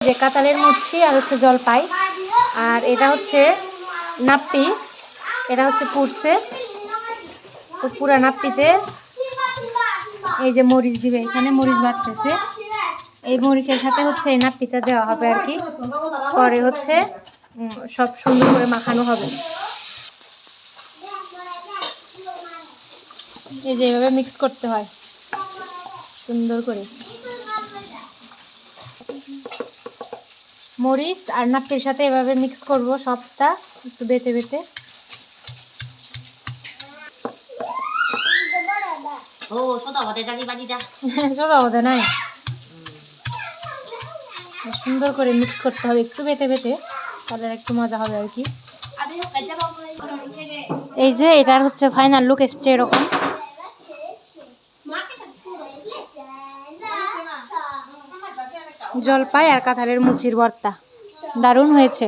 যে কাঁঠালের মুচি আর হচ্ছে জলপাই, আর এটা হচ্ছে নাপ্পি, এটা হচ্ছে পুরসে। তো পুরা নাপ্পিতে এই যে মরিচ দিবে, এখানে মরিচ বাড়তেছে, এই মরিচের সাথে হচ্ছে এই নাপ্পিটা দেওয়া হবে আর কি। পরে হচ্ছে সব সুন্দর করে মাখানো হবে। এই যে এইভাবে মিক্স করতে হয় সুন্দর করে, মরিচ আর নাপ্পির সাথে এভাবে মিক্স করব সবটা একটু বেটে বেটে। সোদা হতে নাই, সুন্দর করে মিক্স করতে হবে একটু বেটে বেটে, তাহলে একটু মজা হবে আর কি। এই যে এটার হচ্ছে ফাইনাল লুক এসছে এরকম। জলপাই আর কাঁঠালের মুচির ভর্তা দারুণ হয়েছে।